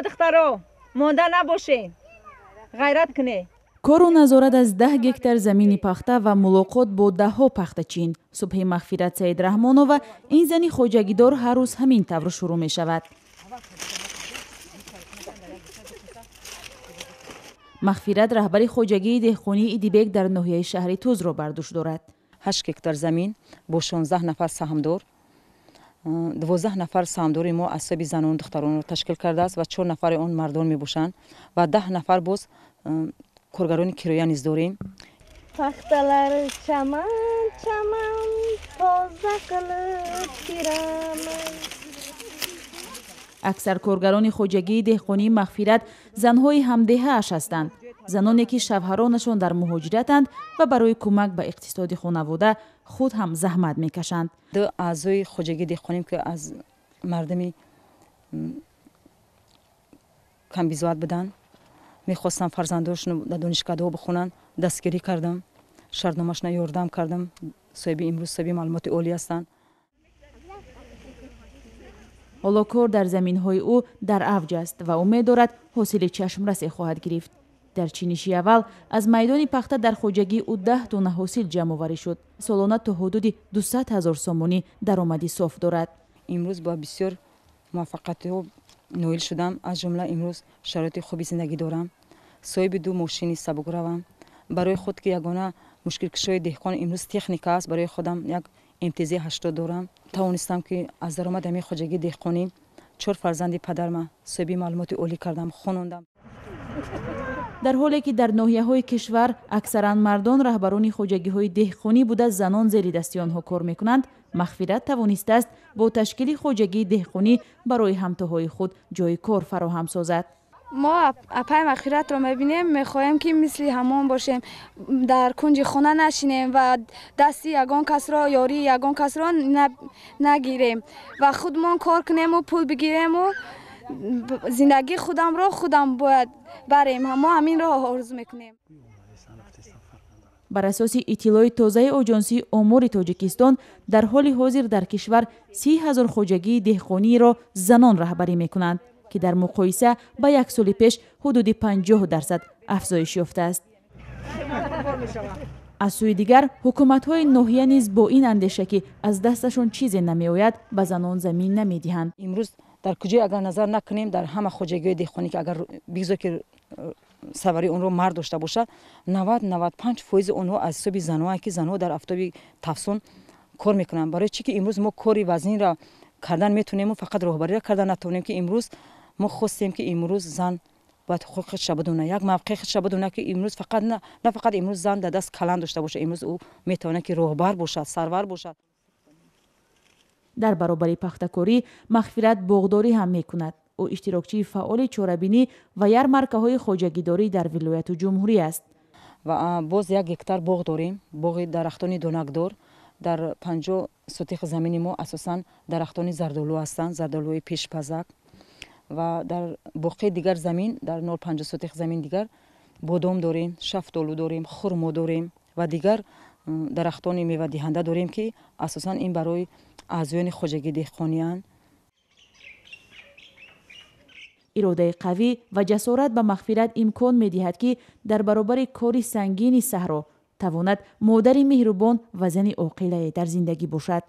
دخترا مانده نباشه، غیرت کنه. کار و نظارت از 10 گکتر زمین پخته و ملاقات با دهها پخته‌چین. صبح مغفرت سید رحمانова این زنی خواجگیدار هر روز همین طور شروع می شود. مغفرت رهبری خواجگی دهقانی ایدیبک در ناحیه شهری توز را بر دوش دارد. 8 گکتر زمین با 16 نفر سهامدار، 12 نفر سهامدار ما اصحاب زنان و دختران را تشکیل کرده است و 4 نفر آن مردان می باشند و 10 نفر باز کارگران کرایه نیز داریم. پختلر چمن چمن تازه قلب پیرامن. اکثر کارگران خواجگی دهقانی مغفرت زنهای همدهه اش هستند. زنانی که شوهرانشان در مهاجرتند و برای کمک به اقتصاد خانواده خود هم زحمت میکشند. دو اعضای خواجگی دهقانیم که از مردمی کم بیزوات بدن، میخواستم فرزنداشون در دانشگاه بخونن، دستگیری کردم، شرطنامه‌شون یاردم کردم. امروز صاحب معلومات عالی هستند. حالا کار در زمین‌های او در اوج است و امید دارد حاصل چشمرس خواهد گرفت. در چینشی اول از میدان پخته در خواجگی او 10 تن حاصل جمع آوری شد. سالانه تا حدود 200,000 سومانی درآمدی صاف دارد. امروز با بسیار موفقیت نویل شدم. از جمله امروز شرایط خوبی زندگی دارم. صاحب 2 ماشین سبکروام. برای خود که یگانه مشکل کشای دهقان امروز تکنیک است، برای خودم یک امتیاز 80 دارم. توانستم که از درآمد می خواجگی دهقانی 4 فرزند پدرم صاحب معلومات عالی کردم، خواندم. در حالی که در ناحیه‌های کشور اکثرا مردان رهبران خواجگی‌های دهقانی بوده، زنان زیر دستی آنها کار می‌کنند. مغفرت توانسته است با تشکیل خواجگی دهقانی برای همتاهای خود جای کار فراهم سازد. ما اپای مغفرت رو می‌بینیم، می‌خواهیم که مثل همان باشیم، در کنج خانه نشینیم و دستی یگان کس را یاری یگان کس را نگیریم و خودمان کار کنیم و پول بگیریم و زندگی خودم را خودم باید بریم. ما همین را آرزو میکنیم. بر اساس اطلاع تازه آژانسی آمار تاجیکستان در حال حاضر در کشور 30,000 خواجگی دهقانی را زنان رهبری میکنند که در مقایسه با 1 سال پیش حدود 50% افزایش یافته است. از سوی دیگر حکومت‌های ناحیه نیز با این اندیشه که از دستشون چیزی نمیآید به زنان زمین نمیدهند. امروز در کجا اگر نظر نکنیم در همه خواجگی دهقانی که اگر بگذار که سواری اون رو مرد داشته باشه 90-95% اونها از حساب زنها که زنها در آفتاب تفسون کار میکنن. برای چی که امروز ما کاری وزین را کردن میتونیم و فقط راهبری را کردن نتونیم که امروز ما خواستیم که امروز زن باید خودش بدونه، یک موقع خودش بدونه که امروز فقط نه فقط امروز زن در دست کلان داشته باشه، امروز او میتونه که راهبر باشد، سرور باشد. در برابر پخته‌کاری مغفرت باغداری هم میکند. او اشتراکچی فعال چاره‌بینی و یارمارکه‌های خواجگیداری در ولایت جمهوری است. و باز 1 گکتر باغ داریم، باغ درختان دونکدار. در 50 سوتیخ زمین ما اساساً درختان زردالو هستند، زردالوی پیشپزک. و در باقی دیگر زمین در 50 سوتیخ زمین دیگر بادام داریم، شفتالو داریم، خرما داریم و دیگر درختان میوه دهنده داریم که اساساً این برای اعضایان خواجگی دهقانی اند. اراده قوی و جسارت به مغفرت امکان می‌دهد که در برابر کاری سنگین صحرا تواند مادر مهربان و زن عاقله در زندگی باشد.